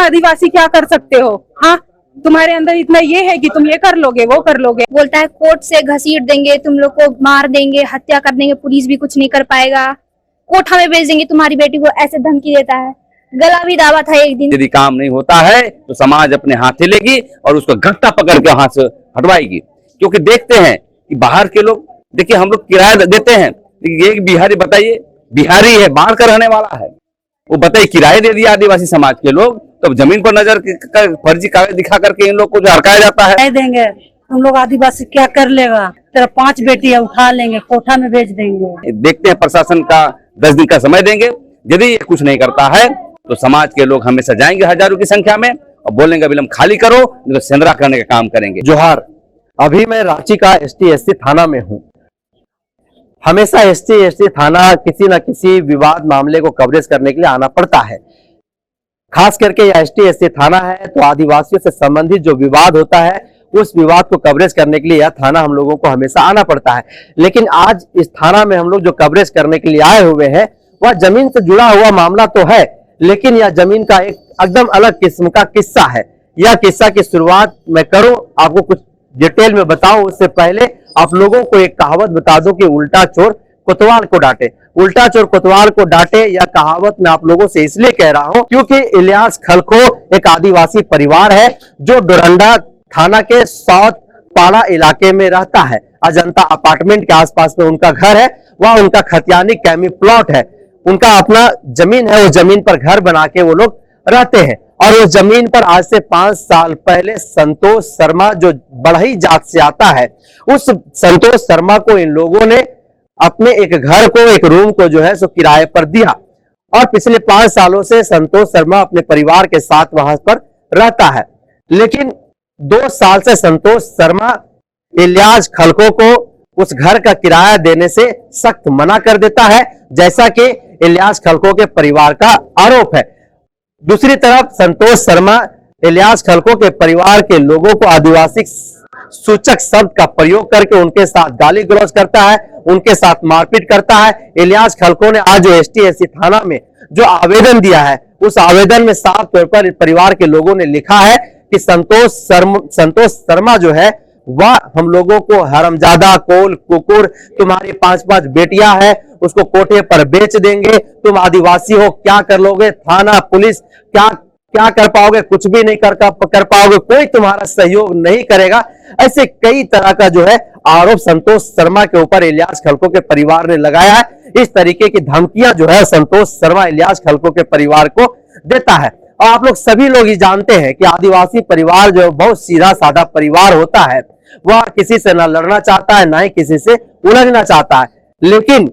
आदिवासी क्या कर सकते हो? हाँ, तुम्हारे अंदर इतना ये है कि तुम ये कर लोगे, वो कर लोगे। बोलता है कोर्ट से घसीट देंगे, तुम लोग को मार देंगे, हत्या कर देंगे, पुलिस भी कुछ नहीं कर पाएगा, कोठा में भेज देंगे तुम्हारी बेटी को, ऐसे धमकी देता है। गला भी दावा था एक दिन। यदि काम नहीं होता है तो समाज अपने हाथे लेगी और उसको घंटा पकड़ के हाथ से हटवाएगी। क्योंकि देखते हैं कि बाहर के लोग, देखिए हम लोग किराया देते हैं, एक बिहारी, बताइए बिहारी है, बाहर का रहने वाला है, वो बताइए किराए दे दिया आदिवासी समाज के लोग, तो जमीन पर नजर कर फर्जी कागज दिखा करके इन लोग को जो हड़काया जाता है। देंगे तुम लोग आदिवासी क्या कर लेगा, तेरा 5 बेटी उठा लेंगे, कोठा में भेज देंगे। देखते हैं प्रशासन का 10 दिन का समय देंगे, यदि ये कुछ नहीं करता है तो समाज के लोग हमेशा जाएंगे हजारों की संख्या में और बोलेंगे अभी हम खाली करो, नहीं तो सेंद्रा करने का काम करेंगे। जोहार, अभी मैं रांची का ST/SC थाना में हूँ। हमेशा ST/SC थाना किसी न किसी विवाद मामले को कवरेज करने के लिए आना पड़ता है। खास करके यह ST/SC थाना है तो आदिवासियों से संबंधित जो विवाद होता है उस विवाद को कवरेज करने के लिए यह थाना हम लोगों को हमेशा आना पड़ता है। लेकिन आज इस थाना में हम लोग जो कवरेज करने के लिए आए हुए हैं वह जमीन से जुड़ा हुआ मामला तो है, लेकिन यह जमीन का एक एकदम अलग किस्म का किस्सा है। यह किस्सा की शुरुआत मैं करूं, आपको कुछ डिटेल में बताऊं, उससे पहले आप लोगों को एक कहावत बता दूं कि उल्टा चोर कोतवाल को डांटे। उल्टा चोर कोतवाल को डांटे यह कहावत मैं आप लोगों से इसलिए कह रहा हूं क्योंकि इलियास खलखो एक आदिवासी परिवार है जो डोरंडा थाना के साउथ पाड़ा इलाके में रहता है। अजंता अपार्टमेंट के आसपास में उनका घर है, वह उनका खतियानी कैमी प्लॉट है, उनका अपना जमीन है, उस जमीन पर घर बना के वो लोग रहते हैं। और उस जमीन पर आज से 5 साल पहले संतोष शर्मा जो बढ़ई जात से आता है, उस संतोष शर्मा को इन लोगों ने अपने एक घर को, एक रूम को जो है सो किराए पर दिया और पिछले 5 सालों से संतोष शर्मा अपने परिवार के साथ वहां पर रहता है। लेकिन 2 साल से संतोष शर्मा इलियास खलखो को उस घर का किराया देने से सख्त मना कर देता है, जैसा कि इलियास खलखो के परिवार का आरोप है। दूसरी तरफ संतोष शर्मा इलियास खलखो के परिवार के लोगों को आदिवासी सूचक शब्द का प्रयोग करके उनके साथ गाली गलौज करता है, उनके साथ मारपीट करता है। इलियास खलखो ने आज जो ST/SC थाना में जो आवेदन दिया है उस आवेदन में साफ तौर पर परिवार के लोगों ने लिखा है कि संतोष शर्मा जो है वह हम लोगों को हरामजादा, कोल, कुकुर, तुम्हारी 5-5 बेटियां हैं, उसको कोठे पर बेच देंगे, तुम आदिवासी हो क्या कर लोगे, थाना पुलिस क्या कर पाओगे, कुछ भी नहीं कर पाओगे, कोई तुम्हारा सहयोग नहीं करेगा। ऐसे कई तरह का जो है आरोप संतोष शर्मा के ऊपर इलियास खलखो के परिवार ने लगाया है। इस तरीके की धमकियां जो है संतोष शर्मा इलियास खलखो के परिवार को देता है। और आप लोग सभी लोग ही जानते हैं कि आदिवासी परिवार जो बहुत सीधा साधा परिवार होता है, वह किसी से ना लड़ना चाहता है, ना ही किसी से उलझना चाहता है। लेकिन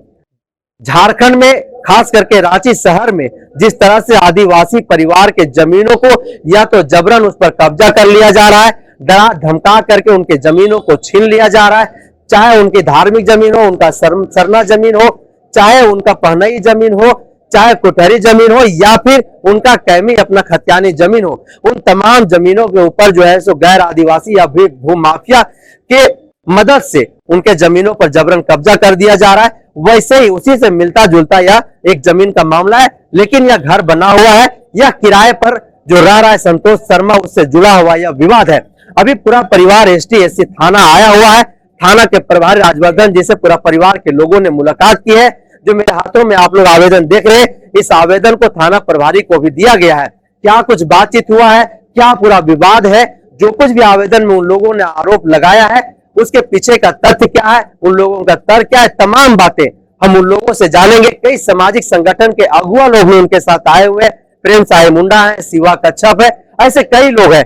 झारखंड में खास करके रांची शहर में जिस तरह से आदिवासी परिवार के जमीनों को या तो जबरन उस पर कब्जा कर लिया जा रहा है, डरा धमका करके उनके जमीनों को छीन लिया जा रहा है, चाहे उनकी धार्मिक जमीन हो, उनका सरना जमीन हो, चाहे उनका पहनई जमीन हो, चाहे कुटहरी जमीन हो या फिर उनका कैमी अपना खतियानी जमीन हो, उन तमाम जमीनों के ऊपर जो है सो गैर आदिवासी या फिर भूमाफिया के मदद से उनके जमीनों पर जबरन कब्जा कर दिया जा रहा है। वैसे ही उसी से मिलता जुलता यह एक जमीन का मामला है, लेकिन यह घर बना हुआ है, यह किराए पर जो रह रहा है संतोष शर्मा, उससे जुड़ा हुआ यह विवाद है। अभी पूरा परिवार ST/SC थाना आया हुआ है। थाना के प्रभारी राजवर्धन जी से पूरा परिवार के लोगों ने मुलाकात की है। जो मेरे हाथों में आप लोग आवेदन देख रहे हैं, इस आवेदन को थाना प्रभारी को भी दिया गया है। क्या कुछ बातचीत हुआ है, क्या पूरा विवाद है, जो कुछ भी आवेदन में उन लोगों ने आरोप लगाया है उसके पीछे का तथ्य क्या है, उन लोगों का तर्क क्या है, तमाम बातें हम उन लोगों से जानेंगे। कई सामाजिक संगठन के अगुआ लोग भी उनके साथ आए हुए, प्रेम साहे मुंडा है, शिवा कच्छप है, ऐसे कई लोग हैं।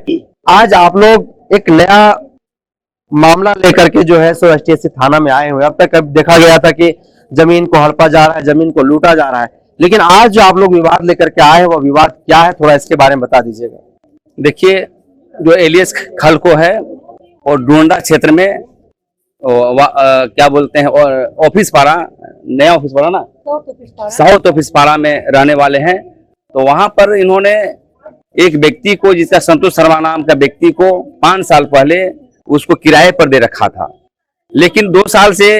आज आप लोग एक नया मामला लेकर के जो है सो ST/SC थाना में आए हुए। अब तक देखा गया था कि जमीन को हड़पा जा रहा है, जमीन को लूटा जा रहा है, लेकिन आज जो आप लोग विवाद लेकर के आए हैं वो विवाद क्या है, थोड़ा इसके बारे में बता दीजिएगा। देखिए, जो इलियास खलखो है और डोरंडा क्षेत्र में क्या बोलते हैं, और ऑफिस पारा, नया ऑफिस पारा ना, साउथ ऑफिस पारा में रहने वाले हैं। तो वहां पर इन्होंने एक व्यक्ति को, जिसका संतोष शर्मा नाम का व्यक्ति को 5 साल पहले उसको किराए पर दे रखा था, लेकिन 2 साल से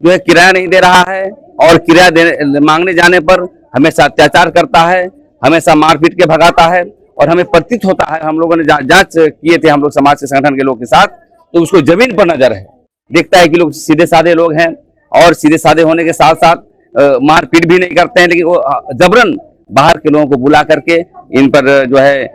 जो है किराया नहीं दे रहा है और किराया मांगने जाने पर हमेशा अत्याचार करता है, हमेशा मारपीट के भगाता है और हमें प्रतीत होता है, हम लोगों ने जांच किए थे हम लोग समाज के संगठन के लोग के साथ, तो उसको जमीन पर नजर है, देखता है कि लोग सीधे साधे लोग हैं और सीधे साधे होने के साथ साथ मारपीट भी नहीं करते हैं, लेकिन वो जबरन बाहर के लोगों को बुला करके इन पर जो है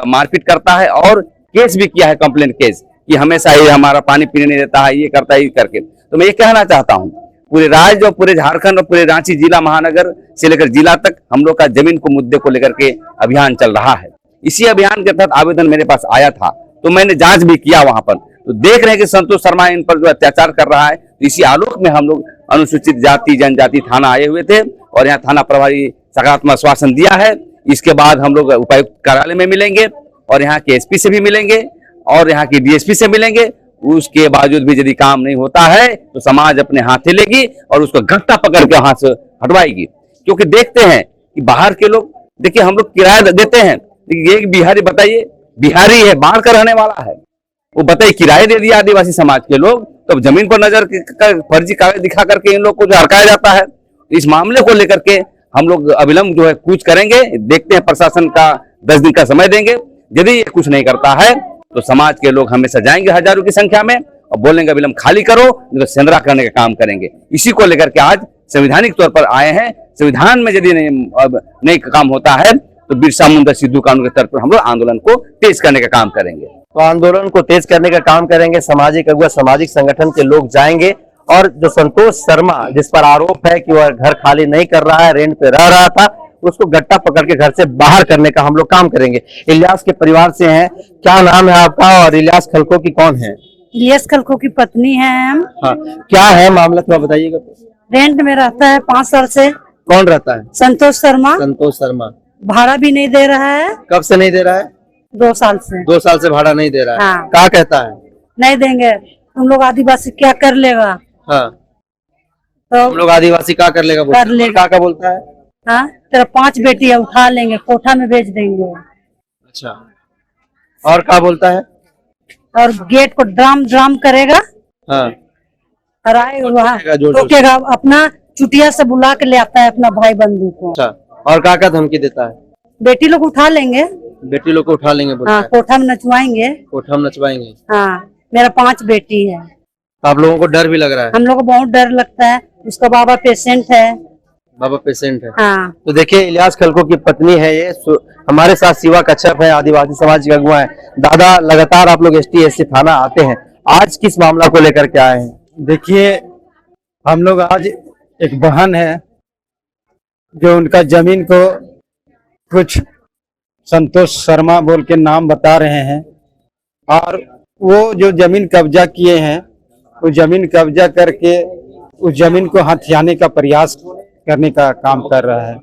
मारपीट करता है और केस भी किया है, कंप्लेंट केस, कि हमेशा ये हमारा पानी पीने नहीं देता है, ये करता है, ये करके। तो मैं ये कहना चाहता हूँ पूरे राज्य और पूरे झारखंड और पूरे रांची जिला महानगर से लेकर जिला तक हम लोग का जमीन को मुद्दे को लेकर के अभियान चल रहा है। इसी अभियान के तहत आवेदन मेरे पास आया था, तो मैंने जांच भी किया वहां पर, तो देख रहे हैं कि संतोष शर्मा इन पर जो अत्याचार कर रहा है। तो इसी आलोक में हम लोग अनुसूचित जाति जनजाति थाना आए हुए थे और यहाँ थाना प्रभारी सकारात्मक आश्वासन दिया है। इसके बाद हम लोग उपायुक्त कार्यालय में मिलेंगे और यहाँ के एसपी से भी मिलेंगे और यहाँ की डीएसपी से मिलेंगे। उसके बावजूद भी यदि काम नहीं होता है तो समाज अपने हाथे लेगी और उसको गट्टा पकड़ के हाथ से हटवाएगी, क्योंकि देखते हैं कि बाहर के लोग, देखिए हम लोग किराया देते हैं, एक बिहारी, बताइए बिहारी है, बाहर का रहने वाला है, वो बताइए किराए दे दिया आदिवासी समाज के लोग, तो जमीन पर नजर फर्जी कागज दिखा करके इन लोग को जो हड़काया जाता है। इस मामले को लेकर के हम लोग अविलंब जो है कूच करेंगे, देखते हैं प्रशासन का 10 दिन का समय देंगे। यदि ये कुछ नहीं करता है तो समाज के लोग हमेशा जाएंगे हजारों की संख्या में और बोलेंगे अविलंब खाली करो, नहीं तो सेंधरा करने का काम करेंगे। इसी को लेकर के आज संवैधानिक तौर पर आए हैं। संविधान में यदि नहीं काम होता है तो बिरसा मुंडा सिद्धू कानून के तौर पर हम लोग आंदोलन को तेज करने का काम करेंगे। तो आंदोलन को तेज करने का काम करेंगे, सामाजिक अगुवा सामाजिक संगठन के लोग जाएंगे और जो संतोष शर्मा जिस पर आरोप है कि वह घर खाली नहीं कर रहा है, रेंट पे रह रहा था, उसको गट्टा पकड़ के घर से बाहर करने का हम लोग काम करेंगे। इलियास के परिवार से हैं, क्या नाम है आपका और इलियास खलको की कौन है? इलियास खलको की पत्नी है हम। हाँ, क्या है मामला थोड़ा बताइएगा। रेंट में रहता है 5 साल से। कौन रहता है? संतोष शर्मा। संतोष शर्मा भाड़ा भी नहीं दे रहा है। कब से नहीं दे रहा है? 2 साल से। 2 साल से भाड़ा नहीं दे रहा है। हाँ। क्या कहता है? नहीं देंगे, तुम लोग आदिवासी क्या कर लेगा। हाँ, तो हम लोग आदिवासी क्या कर लेगा? कर लेगा। क्या बोलता है? हाँ, तेरा 5 बेटी है, उठा लेंगे, कोठा में भेज देंगे। अच्छा, और क्या बोलता है? और गेट को ड्राम करेगा। हाँ, और आएगा वहाँ जोर-जोर से। ठोकेगा, अपना चुटिया से बुला के ले आता है अपना भाई बंधु को। अच्छा, और क्या धमकी देता है? बेटी लोग उठा लेंगे। बेटी लोग को उठा लेंगे बोलता हाँ, है। कोठा में नचवाएंगे। कोठा में नचवाएंगे। हाँ, मेरा 5 बेटी है। आप लोगों को डर भी लग रहा है? हम लोग को बहुत डर लगता है, उसका बाबा पेशेंट है। बाबा पेशेंट है। हाँ। तो देखिए इलियास खलको की पत्नी है ये, हमारे साथ शिवा कच्छप है, आदिवासी समाज के अगुवा है। दादा, लगातार आप लोग ST/SC थाना आते हैं, आज किस मामला को लेकर के आए हैं? देखिए, हम लोग आज एक बहन है जो उनका जमीन को कुछ संतोष शर्मा बोल के नाम बता रहे हैं और वो जो जमीन कब्जा किए हैं, वो जमीन कब्जा करके उस जमीन को हथियाने का प्रयास करने का काम कर रहा है।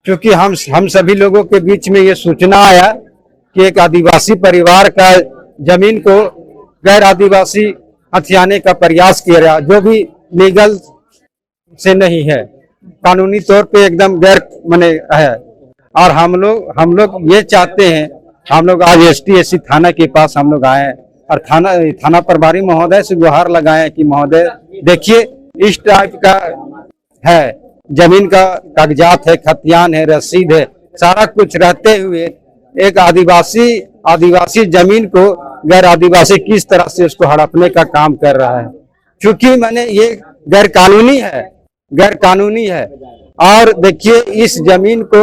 क्योंकि हम सभी लोगों के बीच में ये सूचना आया कि एक आदिवासी परिवार का जमीन को गैर आदिवासी हथियाने का प्रयास किया रहा, जो भी लीगल से नहीं है, कानूनी तौर पे एकदम गैर माने है। और हम लोग ये चाहते हैं, हम लोग आज ST/SC थाना के पास हम लोग आए और थाना प्रभारी महोदय से गुहार लगाए कि महोदय देखिए, इस टाइप का है, जमीन का कागजात है, खतियान है, रसीद है, सारा कुछ रहते हुए एक आदिवासी जमीन को गैर आदिवासी किस तरह से उसको हड़पने का काम कर रहा है। क्योंकि मैंने ये गैर कानूनी है। और देखिए, इस जमीन को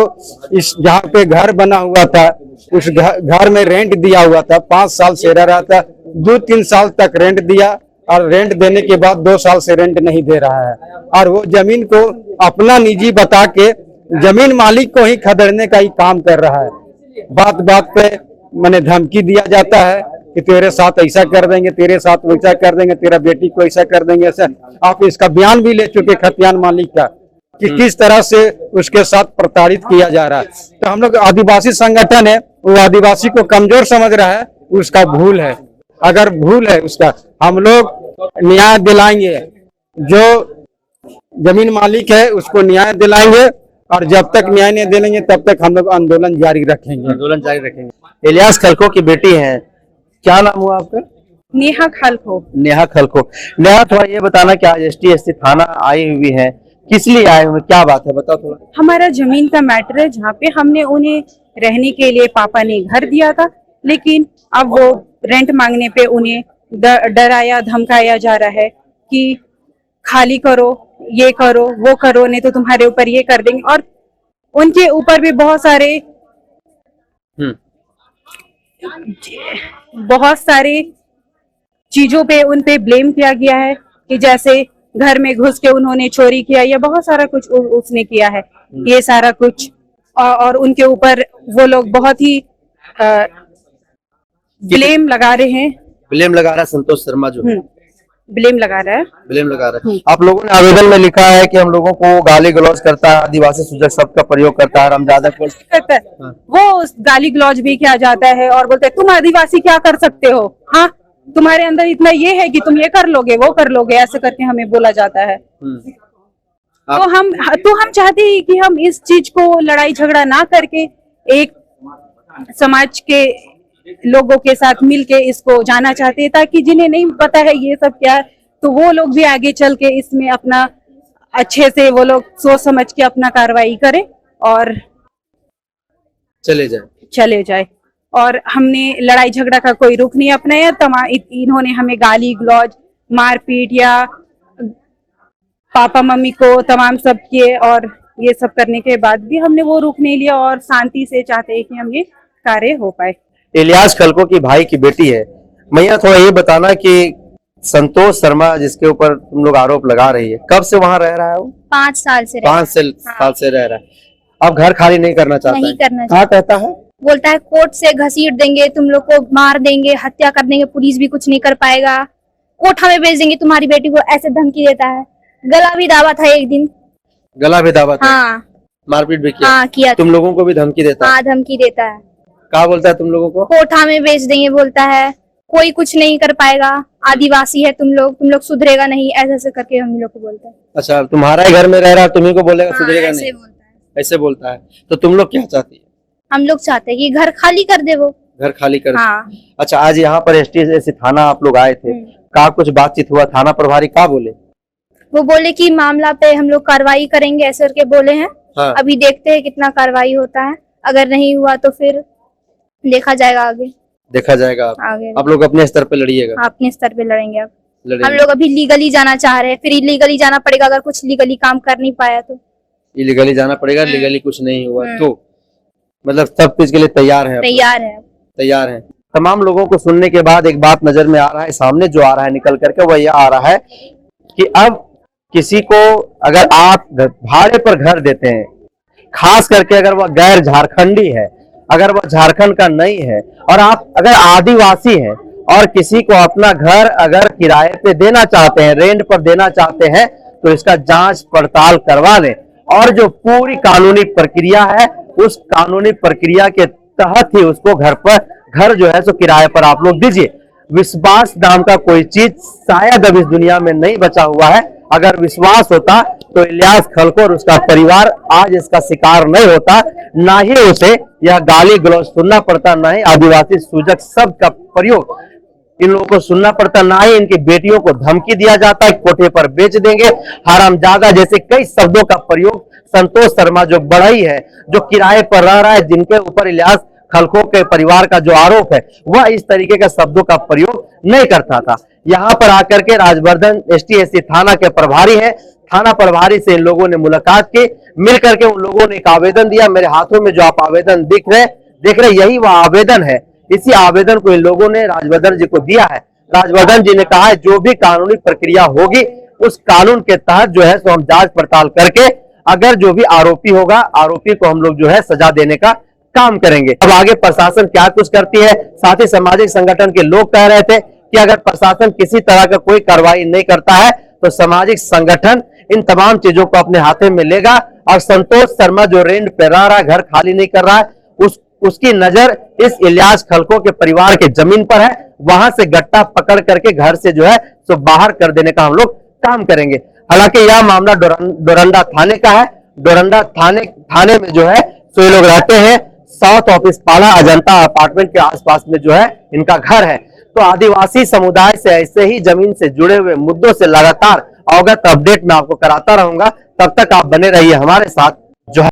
इस जहाँ पे घर बना हुआ था, उस घर में रेंट दिया हुआ था, 5 साल से रह रहा था, 2-3 साल तक रेंट दिया और रेंट देने के बाद 2 साल से रेंट नहीं दे रहा है। और वो जमीन को अपना निजी बता के जमीन मालिक को ही खदेड़ने का ही काम कर रहा है। बात पे मैंने धमकी दिया जाता है कि तेरे साथ ऐसा कर देंगे, तेरे साथ वैसा कर देंगे, तेरा बेटी को ऐसा कर देंगे, ऐसा। आप इसका बयान भी ले चुके खतियान मालिक का कि किस तरह से उसके साथ प्रताड़ित किया जा रहा है। तो हम लोग आदिवासी संगठन है, वो आदिवासी को कमजोर समझ रहा है, उसका भूल है। अगर भूल है उसका, हम लोग न्याय दिलाएंगे। जो जमीन मालिक है उसको न्याय दिलाएंगे और जब तक न्याय नहीं दिलाएंगे तब तक हम लोग आंदोलन जारी रखेंगे। इलियास खलको की बेटी है, क्या नाम हुआ आपका? नेहा खलको। नेहा खलको। नेहा, थोड़ा ये बताना कि आज ST/SC थाना आई हुई है, किस लिए आए हुए, क्या बात है, बताओ थोड़ा। हमारा जमीन का मैटर है, जहाँ पे हमने उन्हें रहने के लिए पापा ने घर दिया था, लेकिन अब वो रेंट मांगने पे उन्हें डराया धमकाया जा रहा है कि खाली करो, ये करो, वो करो, नहीं तो तुम्हारे ऊपर ये कर देंगे। और उनके ऊपर भी बहुत सारे चीजों पे उन पे ब्लेम किया गया है कि जैसे घर में घुस के उन्होंने चोरी किया या बहुत सारा कुछ उसने किया है, ये सारा कुछ। और उनके ऊपर वो लोग बहुत ही ब्लेम लगा रहे हैं। ब्लेम लगा रहा है संतोष शर्मा जो ब्लेम लगा रहा है। ब्लेम लगा रहा है। आप लोगों ने आवेदन में लिखा है कि हम लोगों को गाली गलौज करता है, आदिवासी सूचक शब्द का प्रयोग करता है, रामजादा को करता है। वो गाली गलौज भी किया जाता है और बोलते हैं तुम आदिवासी क्या कर सकते हो, हाँ तुम्हारे अंदर इतना ये है कि तुम ये कर लोगे, वो कर लोगे, ऐसे करके हमें बोला जाता है। तो हम चाहते हैं कि हम इस चीज को लड़ाई झगड़ा ना करके एक समाज के लोगों के साथ मिलके इसको जाना चाहते हैं, ताकि जिन्हें नहीं पता है ये सब क्या है, तो वो लोग भी आगे चल के इसमें अपना अच्छे से वो लोग सोच समझ के अपना कार्रवाई करें और चले जाए। और हमने लड़ाई झगड़ा का कोई रुख नहीं अपनाया। इन्होंने हमें गाली गलौज, मारपीट या पापा मम्मी को तमाम सब किए, और ये सब करने के बाद भी हमने वो रुख नहीं लिया और शांति से चाहते हैं कि हम ये कार्य हो पाए। इलियास खलको की भाई की बेटी है। मैया थोड़ा ये बताना कि संतोष शर्मा जिसके ऊपर तुम लोग आरोप लगा रही है, कब से वहाँ रह रहा है वो? 5 साल से 5 साल से रह रहा है। अब घर खाली नहीं करना चाहता नहीं है। करना कहाँ कहता है? बोलता है कोर्ट से घसीट देंगे, तुम लोग को मार देंगे, हत्या कर देंगे, पुलिस भी कुछ नहीं कर पाएगा, कोठा में भेज देंगे तुम्हारी बेटी को, ऐसे धमकी देता है। गला भी दाबा था एक दिन। गला भी दाबा था? हाँ। मारपीट भी किया? हाँ किया। तुम लोगों को भी धमकी देता है? हाँ धमकी देता है। क्या बोलता है तुम लोगों को? कोठा में भेज देंगे बोलता है, कोई कुछ नहीं कर पाएगा, आदिवासी है तुम लोग सुधरेगा नहीं, ऐसे करके हम लोग को बोलता है। अच्छा, तुम्हारा ही घर में रह रहा, तुम्ही को बोलेगा सुधरेगा नहीं, ऐसे बोलता है। तो तुम लोग क्या चाहती है? हम लोग चाहते हैं कि घर खाली कर दे वो। घर खाली कर? हाँ। अच्छा, आज यहाँ पर STS थाना आप लोग आए थे, क्या कुछ बातचीत हुआ? थाना प्रभारी क्या बोले? वो बोले कि मामला पे हम लोग कार्रवाई करेंगे, ऐसे करके बोले हैं। हाँ। अभी देखते हैं कितना कार्रवाई होता है, अगर नहीं हुआ तो फिर देखा जाएगा आगे। देखा जाएगा आगे। आप लोग अपने स्तर पे लड़िएगा? अपने स्तर पे लड़ेंगे। अब हम लोग अभी लीगली जाना चाह रहे हैं, फिर इलीगली जाना पड़ेगा अगर कुछ लीगली काम कर नहीं पाया तो। इलीगली जाना पड़ेगा, लीगली कुछ नहीं हुआ तो मतलब सब चीज के लिए तैयार है? तैयार है। तमाम लोगों को सुनने के बाद एक बात नजर में आ रहा है, सामने जो आ रहा है निकल करके, वह यह आ रहा है कि अब किसी को अगर आप भाड़े पर घर देते हैं, खास करके अगर वह गैर झारखंडी है, अगर वह झारखंड का नहीं है, और आप अगर आदिवासी हैं और किसी को अपना घर अगर किराए पे देना चाहते हैं, रेंट पर देना चाहते हैं, तो इसका जांच पड़ताल करवा लें और जो पूरी कानूनी प्रक्रिया है उस कानूनी प्रक्रिया के तहत ही उसको घर जो है सो किराए पर आप लोग दीजिए। विश्वास नाम का कोई चीज शायद अब इस दुनिया में नहीं बचा हुआ है। अगर विश्वास होता तो इलियास खलको और उसका परिवार आज इसका शिकार नहीं होता, ना ही उसे यह गाली गलौज सुनना पड़ता, ना ही आदिवासी सूचक शब्द का प्रयोग इन लोगों को सुनना पड़ता, ना ही इनकी बेटियों को धमकी दिया जाता है कोठे पर बेच देंगे, हरामजादा जैसे कई शब्दों का प्रयोग संतोष शर्मा जो बढ़ई है, जो किराए पर रह रहा है, जिनके ऊपर इलियास खलको के परिवार का जो आरोप है, वह इस तरीके के शब्दों का प्रयोग नहीं करता था। यहाँ पर आकर के राजवर्धन STSC थाना के प्रभारी है, थाना प्रभारी से इन लोगों ने मुलाकात की, मिलकर के उन लोगों ने एक आवेदन दिया। मेरे हाथों में जो आप आवेदन देख रहे यही वह आवेदन है। इसी आवेदन को इन लोगों ने राजवर्धन जी को दिया है। राजवर्धन जी ने कहा है जो भी कानूनी प्रक्रिया होगी उस कानून के तहत जो है सो हम जांच पड़ताल करके अगर जो भी आरोपी होगा, आरोपी को हम लोग जो है सजा देने का काम करेंगे। अब आगे प्रशासन क्या कुछ करती है, साथ ही सामाजिक संगठन के लोग कह रहे थे कि अगर प्रशासन किसी तरह का कोई कार्रवाई नहीं करता है तो सामाजिक संगठन इन तमाम चीजों को अपने हाथों में लेगा और संतोष शर्मा जो रेंट पे रह रहा है, घर खाली नहीं कर रहा है, उसकी नजर इस इलियास खलको के परिवार के जमीन पर है, वहां से गट्टा पकड़ करके घर से जो है सो बाहर कर देने का हम लोग काम करेंगे। हालांकि यह मामला डोरंडा थाने का है। डोरंडा थाने में जो है सो ये लोग रहते हैं। साउथ ऑफिस पाला अजंता अपार्टमेंट के आसपास में जो है इनका घर है। तो आदिवासी समुदाय से ऐसे ही जमीन से जुड़े हुए मुद्दों से लगातार अवगत अपडेट मैं आपको कराता रहूंगा। तब तक आप बने रहिए हमारे साथ। जो